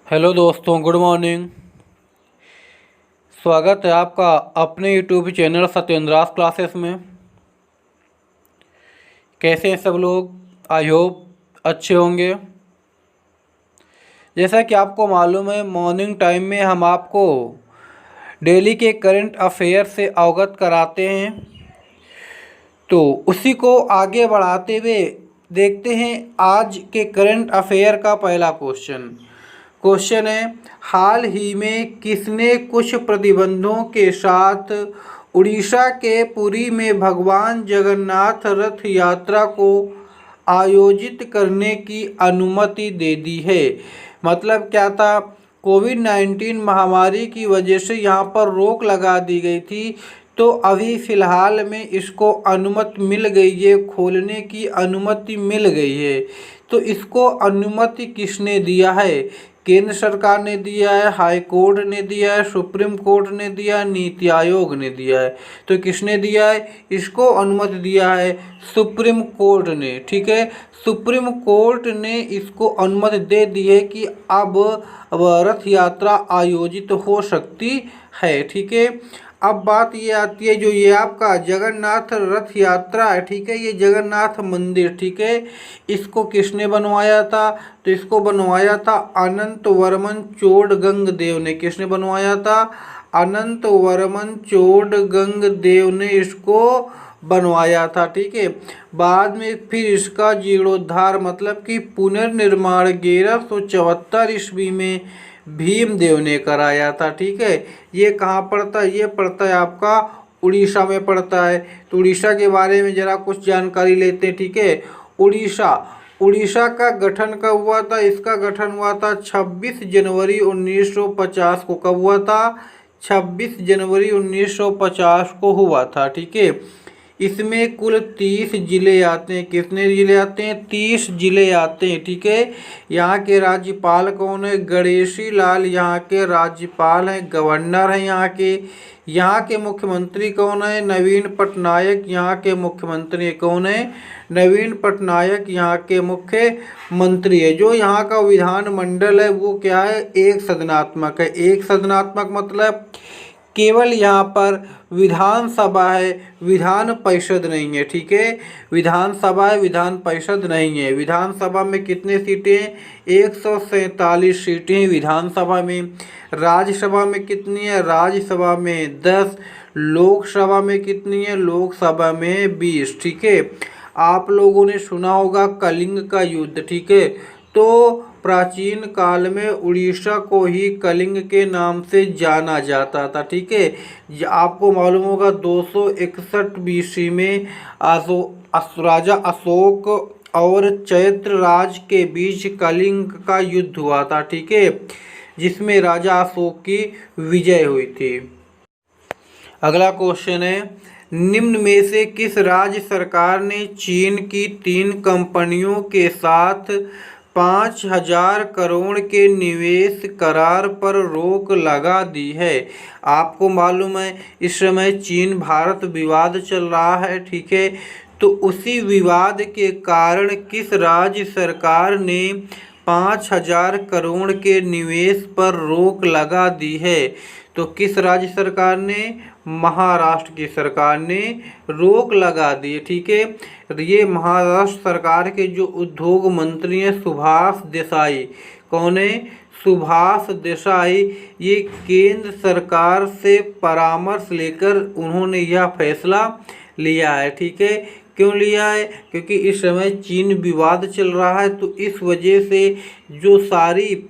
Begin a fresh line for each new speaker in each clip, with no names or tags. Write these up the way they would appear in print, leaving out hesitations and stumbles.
Hello दोस्तों, good morning. स्वागत है आपका अपने यूट्यूब चैनल सत्येंद्रास क्लासेस में। कैसे हैं सब लोग? आई होप अच्छे होंगे। जैसा कि आपको मालूम है, मॉर्निंग टाइम में हम आपको डेली के करंट अफेयर से अवगत कराते हैं। तो उसी को आगे बढ़ाते हुए देखते हैं आज के करंट अफेयर का पहला क्वेश्चन है, हाल ही में किसने कुछ प्रतिबंधों के साथ उड़ीसा के पुरी में भगवान जगन्नाथ रथ यात्रा को आयोजित करने की अनुमति दे दी है? मतलब क्या था, कोविड-19 महामारी की वजह से यहाँ पर रोक लगा दी गई थी। तो अभी फ़िलहाल में इसको अनुमति मिल गई है, खोलने की अनुमति मिल गई है। तो इसको अनुमति किसने दिया है? केंद्र सरकार ने दिया है, हाई कोर्ट ने दिया है, सुप्रीम कोर्ट ने दिया है, नीति आयोग ने दिया है। तो किसने दिया है? इसको अनुमति दिया है सुप्रीम कोर्ट ने। ठीक है, सुप्रीम कोर्ट ने इसको अनुमति दे दी है कि अब रथ यात्रा आयोजित हो सकती है। ठीक है, अब बात ये आती है, जो ये आपका जगन्नाथ रथ यात्रा है, ठीक है, ये जगन्नाथ मंदिर, ठीक है, इसको किसने बनवाया था? तो इसको बनवाया था अनंत वर्मन चोडगंग देव ने। किसने बनवाया था? अनंत वर्मन चोडगंग देव ने इसको बनवाया था। ठीक है, बाद में फिर इसका जीर्णोद्धार मतलब कि पुनर्निर्माण 1174 ईस्वी में भीमदेव ने कराया था। ठीक है, ये कहाँ पड़ता है? ये पड़ता है आपका उड़ीसा में पड़ता है। तो उड़ीसा के बारे में ज़रा कुछ जानकारी लेते हैं। ठीक है, उड़ीसा का गठन कब हुआ था? इसका गठन हुआ था 26 जनवरी 1950 को। कब हुआ था? 26 जनवरी 1950 को हुआ था। ठीक है, इसमें कुल 30 जिले आते हैं। कितने जिले आते हैं? 30 जिले आते हैं। ठीक है, यहाँ के राज्यपाल कौन है? गणेशी लाल यहाँ के राज्यपाल हैं, गवर्नर हैं यहाँ के। यहाँ के मुख्यमंत्री कौन है? नवीन पटनायक यहाँ के मुख्यमंत्री कौन है? नवीन पटनायक यहाँ के मुख्यमंत्री है। जो यहाँ का विधानमंडल है वो क्या है? एक सदनात्मक है। एक सदनात्मक मतलब केवल यहाँ पर विधानसभा है, विधान परिषद नहीं है। ठीक है, विधानसभा है, विधान परिषद नहीं है। विधानसभा में कितने सीटें हैं? 147 सीटें हैं विधानसभा में। राज्यसभा में कितनी है? राज्यसभा में 10। लोकसभा में कितनी है? लोकसभा में 20। ठीक है, आप लोगों ने सुना होगा कलिंग का युद्ध। ठीक है, तो प्राचीन काल में उड़ीसा को ही कलिंग के नाम से जाना जाता था। ठीक है, आपको मालूम होगा 261 बीसी में राजा अशोक और चैत्र राज के बीच कलिंग का युद्ध हुआ था। ठीक है, जिसमें राजा अशोक की विजय हुई थी। अगला क्वेश्चन है, निम्न में से किस राज्य सरकार ने चीन की 3 कंपनियों के साथ 5,000 करोड़ के निवेश करार पर रोक लगा दी है? आपको मालूम है इस समय चीन भारत विवाद चल रहा है। ठीक है, तो उसी विवाद के कारण किस राज्य सरकार ने 5,000 करोड़ के निवेश पर रोक लगा दी है? तो किस राज्य सरकार ने? महाराष्ट्र की सरकार ने रोक लगा दी है। ठीक है, ये महाराष्ट्र सरकार के जो उद्योग मंत्री हैं सुभाष देसाई, कौन है? सुभाष देसाई, ये केंद्र सरकार से परामर्श लेकर उन्होंने यह फैसला लिया है। ठीक है, क्यों लिया है? क्योंकि इस समय चीन विवाद चल रहा है, तो इस वजह से जो सारी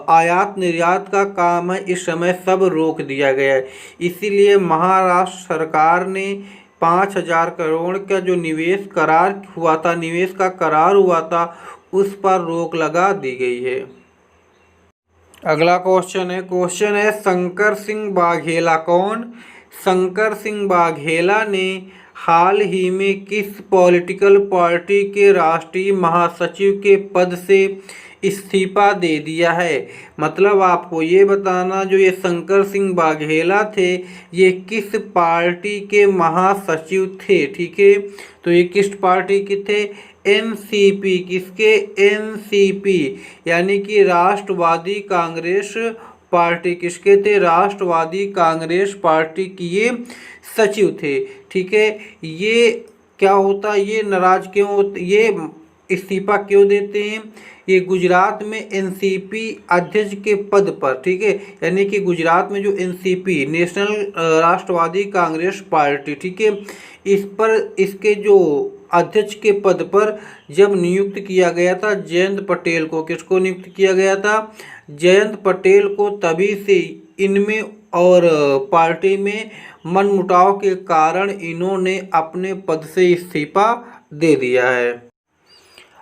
आयात निर्यात का काम है इस समय सब रोक दिया गया है। इसीलिए महाराष्ट्र सरकार ने 5,000 करोड़ का जो निवेश करार हुआ था, निवेश का करार हुआ था, उस पर रोक लगा दी गई है। अगला क्वेश्चन है शंकर सिंह वाघेला कौन? शंकर सिंह वाघेला ने हाल ही में किस पॉलिटिकल पार्टी के राष्ट्रीय महासचिव के पद से इस्तीफा दे दिया है। मतलब आपको ये बताना, जो ये शंकर सिंह वाघेला थे, ये किस पार्टी के महासचिव थे। ठीक है, तो ये किस पार्टी के थे? एनसीपी। किसके? एनसीपी, यानी कि राष्ट्रवादी कांग्रेस पार्टी। किसके थे? राष्ट्रवादी कांग्रेस पार्टी की ये सचिव थे। ठीक है, ये क्या होता है, ये नाराज क्यों होते, ये इस्तीफा क्यों देते हैं? ये गुजरात में एनसीपी अध्यक्ष के पद पर, ठीक है, यानी कि गुजरात में जो एनसीपी नेशनल राष्ट्रवादी कांग्रेस पार्टी, ठीक है, इस पर इसके जो अध्यक्ष के पद पर जब नियुक्त किया गया था जयंत पटेल को। किसको नियुक्त किया गया था? जयंत पटेल को। तभी से इनमें और पार्टी में मनमुटाव के कारण इन्होंने अपने पद से इस्तीफा दे दिया है।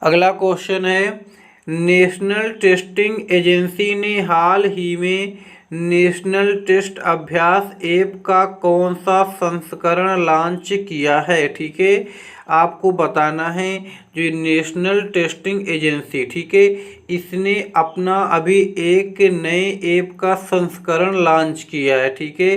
अगला क्वेश्चन है, नेशनल टेस्टिंग एजेंसी ने हाल ही में नेशनल टेस्ट अभ्यास ऐप का कौन सा संस्करण लॉन्च किया है? ठीक है, आपको बताना है जो नेशनल टेस्टिंग एजेंसी, ठीक है, इसने अपना अभी एक नए ऐप का संस्करण लॉन्च किया है। ठीक है,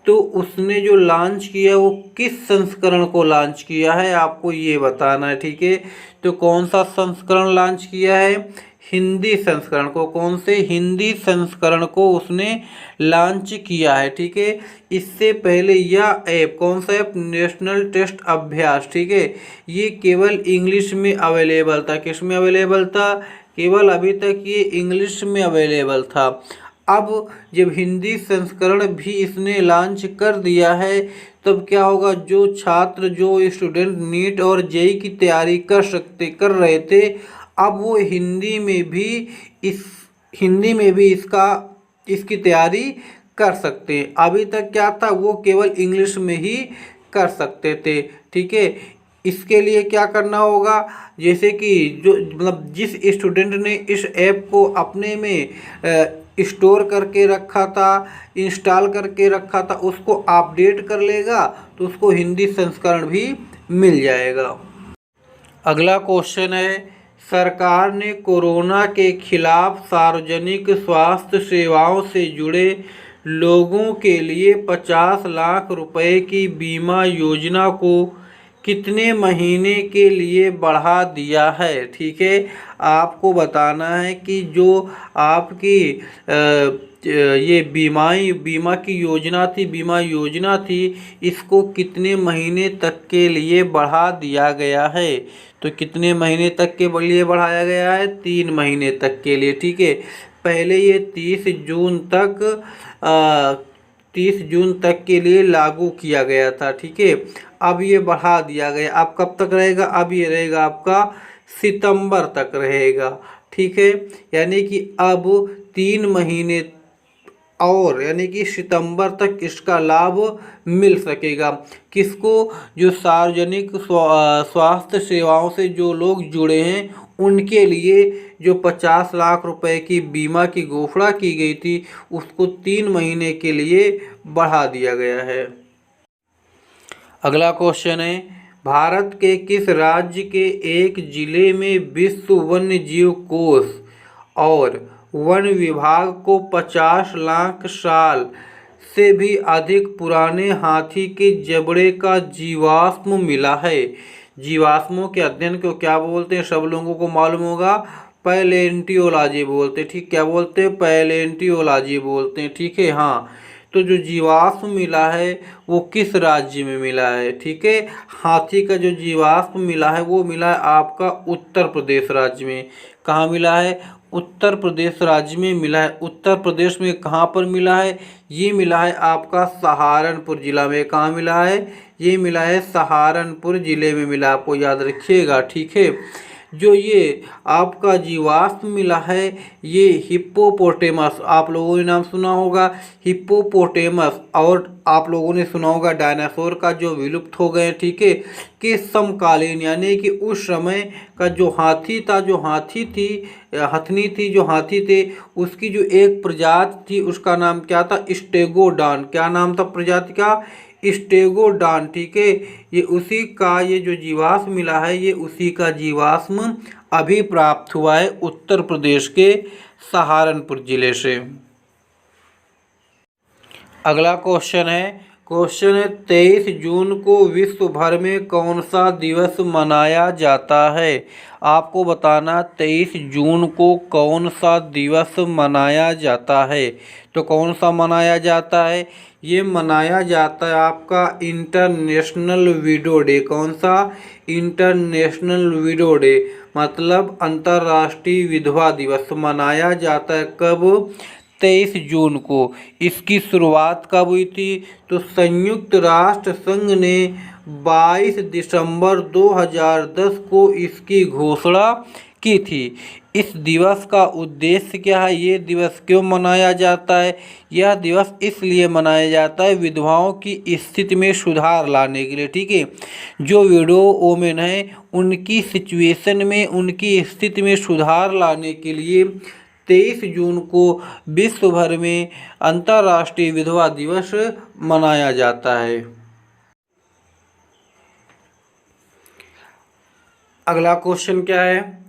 तो उसने जो लॉन्च किया वो किस संस्करण को लॉन्च किया है, आपको ये बताना है। ठीक है, तो कौन सा संस्करण लॉन्च किया है? हिंदी संस्करण को। कौन से? हिंदी संस्करण को उसने लॉन्च किया है। ठीक है, इससे पहले यह ऐप, कौन सा ऐप? नेशनल टेस्ट अभ्यास, ठीक है, ये केवल इंग्लिश में अवेलेबल था। किस में अवेलेबल था? केवल अभी तक ये इंग्लिश में अवेलेबल था। अब जब हिंदी संस्करण भी इसने लॉन्च कर दिया है, तब क्या होगा, जो छात्र, जो स्टूडेंट नीट और जेईई की तैयारी कर रहे थे, अब वो हिंदी में भी इसकी तैयारी कर सकते हैं। अभी तक क्या था, वो केवल इंग्लिश में ही कर सकते थे। ठीक है, इसके लिए क्या करना होगा, जैसे कि जो मतलब जिस स्टूडेंट ने इस ऐप को अपने में स्टोर करके रखा था, इंस्टॉल करके रखा था, उसको अपडेट कर लेगा तो उसको हिंदी संस्करण भी मिल जाएगा। अगला क्वेश्चन है, सरकार ने कोरोना के खिलाफ सार्वजनिक स्वास्थ्य सेवाओं से जुड़े लोगों के लिए 50 लाख रुपए की बीमा योजना को कितने महीने के लिए बढ़ा दिया है? ठीक है, आपको बताना है कि जो आपकी ये बीमा की बीमा योजना थी, इसको कितने महीने तक के लिए बढ़ा दिया गया है? तो कितने महीने तक के लिए बढ़ाया गया है? 3 महीने तक के लिए। ठीक है, पहले ये 30 जून तक के लिए लागू किया गया था। ठीक है, अब ये बढ़ा दिया गया। अब कब तक रहेगा? अब ये रहेगा आपका सितंबर तक रहेगा। ठीक है, यानी कि अब 3 महीने और, यानी कि सितंबर तक इसका लाभ मिल सकेगा। किसको? जो सार्वजनिक स्वास्थ्य सेवाओं से जो लोग जुड़े हैं, उनके लिए जो 50 लाख रुपए की बीमा की घोषणा की गई थी, उसको 3 महीने के लिए बढ़ा दिया गया है। अगला क्वेश्चन है, भारत के किस राज्य के एक जिले में विश्व वन्य जीव कोष और वन विभाग को 50 लाख साल से भी अधिक पुराने हाथी के जबड़े का जीवाश्म मिला है? जीवाश्मों के अध्ययन को क्या बोलते हैं? सब लोगों को मालूम होगा, पैलेंटियोलॉजी बोलते हैं। ठीक, क्या बोलते हैं? पैलेंटियोलॉजी बोलते हैं। ठीक है, हाँ, तो जो जीवाश्म मिला है वो किस राज्य में मिला है? ठीक है, हाथी का जो जीवाश्म मिला है वो मिला है आपका उत्तर प्रदेश राज्य में। कहाँ मिला है? उत्तर प्रदेश राज्य में मिला है। उत्तर प्रदेश में कहाँ पर मिला है? ये मिला है आपका सहारनपुर जिला में। कहाँ मिला है? ये मिला है सहारनपुर जिले में मिला, आपको याद रखिएगा। ठीक है, जो ये आपका जीवाश्म मिला है, ये हिप्पोपोटेमस, आप लोगों ने नाम सुना होगा हिप्पोपोटेमस, और आप लोगों ने सुना होगा डायनासोर का जो विलुप्त हो गए, ठीक है, के समकालीन, यानी कि उस समय का जो हाथी था, जो हथनी थी, जो हाथी थे, उसकी जो एक प्रजाति थी, उसका नाम क्या था? स्टेगोडॉन। क्या नाम था प्रजाति का? स्टेगोडान, ठीक है। ये उसी का ये जो जीवाश्म मिला है ये उसी का जीवाश्म अभी प्राप्त हुआ है उत्तर प्रदेश के सहारनपुर जिले से। अगला क्वेश्चन है 23 जून को विश्व भर में कौन सा दिवस मनाया जाता है। आपको बताना 23 जून को कौन सा दिवस मनाया जाता है। तो कौन सा मनाया जाता है, ये मनाया जाता है आपका इंटरनेशनल विडो डे। कौन सा, इंटरनेशनल विडो डे, मतलब अंतर्राष्ट्रीय विधवा दिवस मनाया जाता है। कब, 23 जून को। इसकी शुरुआत कब हुई थी, तो संयुक्त राष्ट्र संघ ने 22 दिसंबर 2010 को इसकी घोषणा की थी। इस दिवस का उद्देश्य क्या है, ये दिवस क्यों मनाया जाता है, यह दिवस इसलिए मनाया जाता है विधवाओं की स्थिति में सुधार लाने के लिए, ठीक है। जो विडो वोमेन है उनकी सिचुएशन में, उनकी स्थिति में सुधार लाने के लिए 23 जून को विश्व भर में अंतर्राष्ट्रीय विधवा दिवस मनाया जाता है। अगला क्वेश्चन क्या है,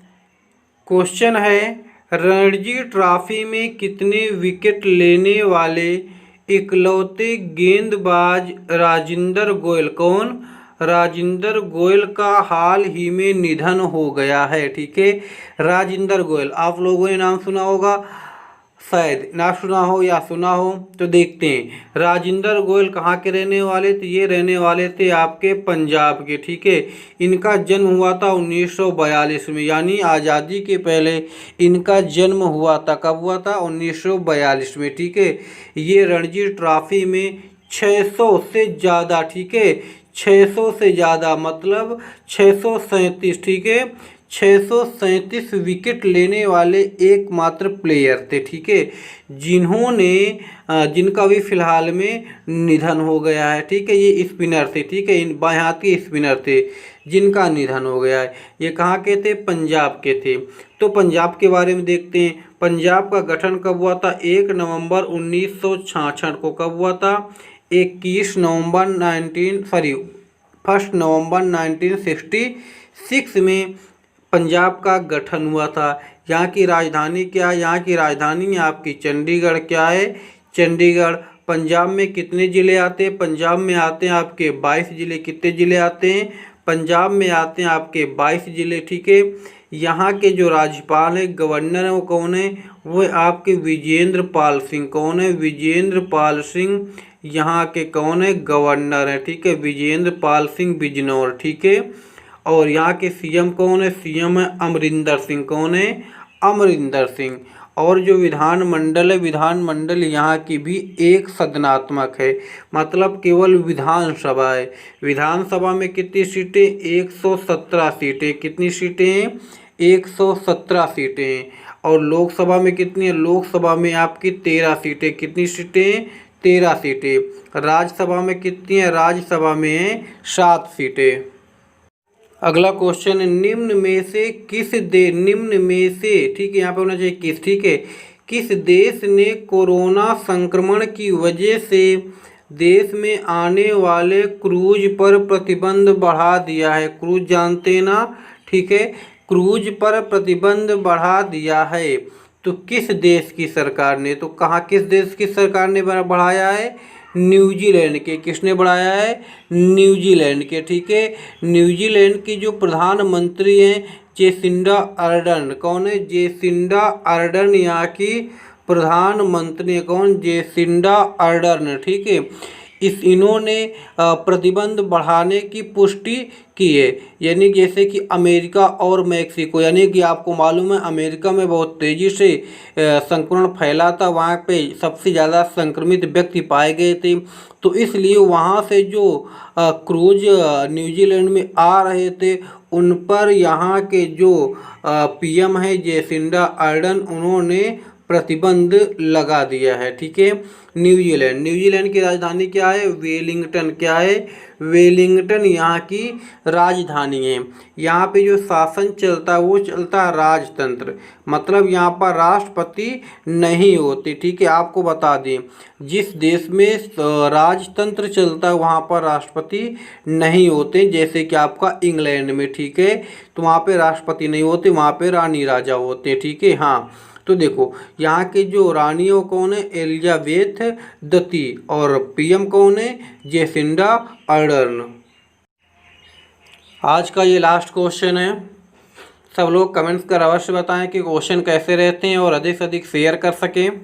क्वेश्चन है रणजी ट्रॉफी में कितने विकेट लेने वाले इकलौते गेंदबाज राजिंदर गोयल, कौन, राजिंदर गोयल का हाल ही में निधन हो गया है, ठीक है। राजिंदर गोयल, आप लोगों ने नाम सुना होगा, शायद ना सुना हो या सुना हो, तो देखते हैं। राजिंदर गोयल कहाँ के रहने वाले थे, ये रहने वाले थे आपके पंजाब के, ठीक है। इनका जन्म हुआ था 1942 में, यानी आज़ादी के पहले इनका जन्म हुआ था। कब हुआ था, 1942 में, ठीक है। ये रणजी ट्रॉफी में 600 से ज़्यादा, ठीक है, 600 से ज़्यादा मतलब 637, ठीक है, 637 विकेट लेने वाले एकमात्र प्लेयर थे, ठीक है, जिन्होंने जिनका भी फिलहाल में निधन हो गया है, ठीक है। ये स्पिनर थे, ठीक है, इन बाएं हाथ के स्पिनर थे जिनका निधन हो गया है। ये कहाँ के थे, पंजाब के थे। तो पंजाब के बारे में देखते हैं। पंजाब का गठन कब हुआ था, 1 नवंबर 1966 को। कब हुआ था, 1 नवंबर 1966 में पंजाब का गठन हुआ था। यहाँ की राजधानी क्या है, यहाँ की राजधानी आपकी चंडीगढ़, क्या है, चंडीगढ़। पंजाब में कितने ज़िले आते हैं, पंजाब में आते हैं आपके 22 ज़िले। कितने ज़िले आते हैं, पंजाब में आते हैं आपके 22 ज़िले, ठीक है। यहाँ के जो राज्यपाल हैं, गवर्नर हैं, वो कौन है, वो आपके विजेंद्र पाल सिंह। कौन है, विजेंद्र पाल सिंह यहाँ के कौन है, गवर्नर है, ठीक है, विजेंद्र पाल सिंह बिजनौर, ठीक है। और यहाँ के सीएम कौन है, सीएम है अमरिंदर सिंह। कौन है, अमरिंदर सिंह। और जो विधानमंडल है, विधानमंडल यहाँ की भी एक सदनात्मक है, मतलब केवल विधानसभा है। विधानसभा में कितनी सीटें, 117 सीटें। कितनी सीटें हैं, 117 सीटें हैं। और लोकसभा में कितनी है, लोकसभा में आपकी 13 सीटें। कितनी सीटें हैं, 13 सीटें। राज्यसभा में कितनी है, राज्यसभा में है 7 सीटें। अगला क्वेश्चन, निम्न में से ठीक है, यहाँ पे होना चाहिए किस, ठीक है, किस देश ने कोरोना संक्रमण की वजह से देश में आने वाले क्रूज पर प्रतिबंध बढ़ा दिया है। क्रूज जानते हैं ना, ठीक है, क्रूज पर प्रतिबंध बढ़ा दिया है। तो किस देश की सरकार ने, तो कहाँ, किस देश की सरकार ने बढ़ाया है, न्यूजीलैंड के। किसने बढ़ाया है, न्यूजीलैंड के, ठीक है। न्यूजीलैंड की जो प्रधानमंत्री हैं जेसिंडा अर्डर्न। कौन है, जेसिंडा अर्डर्न यहाँ की प्रधानमंत्री। कौन, जेसिंडा अर्डर्न, ठीक है। इन्होंने प्रतिबंध बढ़ाने की पुष्टि की है, यानी जैसे कि अमेरिका और मैक्सिको, यानी कि आपको मालूम है अमेरिका में बहुत तेज़ी से संक्रमण फैला था, वहाँ पे सबसे ज़्यादा संक्रमित व्यक्ति पाए गए थे। तो इसलिए वहाँ से जो क्रूज न्यूजीलैंड में आ रहे थे उन पर यहाँ के जो पीएम है जेसिंडा अर्डर्न, उन्होंने प्रतिबंध लगा दिया है। ठीक है। न्यूजीलैंड की राजधानी क्या है? वेलिंगटन। क्या है? वेलिंगटन यहाँ की राजधानी है। यहाँ पे जो शासन चलता है वो चलता है राजतंत्र, मतलब यहाँ पर राष्ट्रपति नहीं होते। ठीक है। आपको बता दें, जिस देश में राजतंत्र चलता है वहाँ पर राष्ट्रपति नहीं होते, जैसे कि आपका इंग्लैंड में। ठीक है। तो वहाँ पे राष्ट्रपति नहीं होते, वहाँ पे रानी राजा होते। ठीक है। हाँ, तो देखो यहाँ के जो रानियों कौन है? एलिजाबेथ द्वितीय। और पीएम कौन है? Jacinda Ardern. आज का ये लास्ट क्वेश्चन है। सब लोग कमेंट्स कर अवश्य बताएं कि क्वेश्चन कैसे रहते हैं और अधिक से अधिक शेयर कर सकें,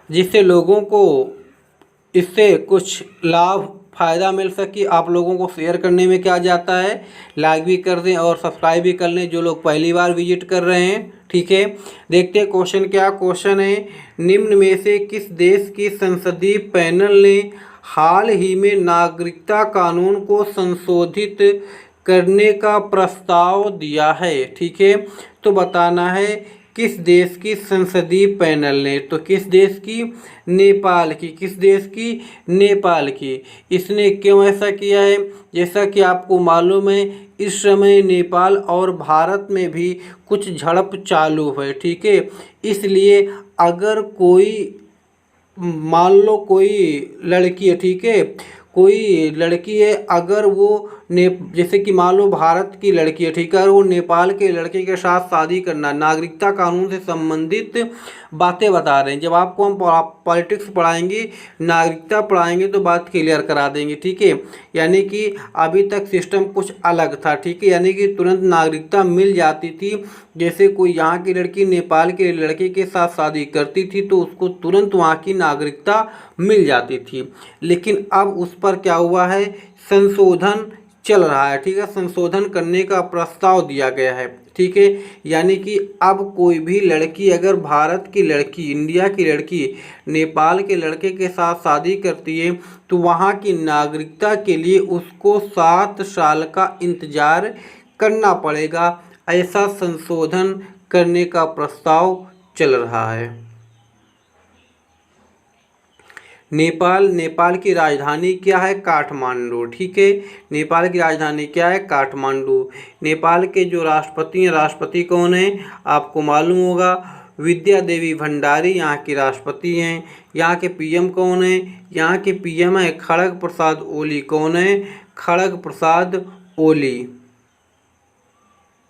जिससे लोगों को इससे कुछ लाभ फ़ायदा मिल सके। आप लोगों को शेयर करने में क्या जाता है, लाइक भी कर दें और सब्सक्राइब भी कर लें जो लोग पहली बार विजिट कर रहे हैं। ठीक है। देखते हैं क्वेश्चन क्या क्वेश्चन है। निम्न में से किस देश की संसदीय पैनल ने हाल ही में नागरिकता कानून को संशोधित करने का प्रस्ताव दिया है? ठीक है। तो बताना है किस देश की संसदीय पैनल ने। तो किस देश की? नेपाल की। किस देश की? नेपाल की। इसने क्यों ऐसा किया है? जैसा कि आपको मालूम है, इस समय नेपाल और भारत में भी कुछ झड़प चालू है। ठीक है। इसलिए अगर कोई, मान लो कोई लड़की है, ठीक है, कोई लड़की है, अगर वो जैसे कि मान लो भारत की लड़की है, ठीक है, वो नेपाल के लड़के के साथ शादी करना, नागरिकता कानून से संबंधित बातें बता रहे हैं। जब आपको हम पॉलिटिक्स पढ़ाएंगे, नागरिकता पढ़ाएंगे तो बात क्लियर करा देंगे। ठीक है। यानी कि अभी तक सिस्टम कुछ अलग था। ठीक है। यानी कि तुरंत नागरिकता मिल जाती थी। जैसे कोई यहाँ की लड़की नेपाल के लड़के के साथ शादी करती थी तो उसको तुरंत वहाँ की नागरिकता मिल जाती थी। लेकिन अब उस पर क्या हुआ है? संशोधन चल रहा है। ठीक है। संशोधन करने का प्रस्ताव दिया गया है। ठीक है। यानी कि अब कोई भी लड़की, अगर भारत की लड़की, इंडिया की लड़की नेपाल के लड़के के साथ शादी करती है तो वहाँ की नागरिकता के लिए उसको 7 साल का इंतज़ार करना पड़ेगा। ऐसा संशोधन करने का प्रस्ताव चल रहा है। नेपाल की राजधानी क्या है? काठमांडू। ठीक है। नेपाल की राजधानी क्या है? काठमांडू। नेपाल के जो राष्ट्रपति हैं, राष्ट्रपति कौन है? आपको मालूम होगा, विद्या देवी भंडारी यहाँ की राष्ट्रपति हैं। यहाँ के पीएम कौन है? यहाँ के पीएम है खड़ग प्रसाद ओली। कौन है? खड़ग प्रसाद ओली।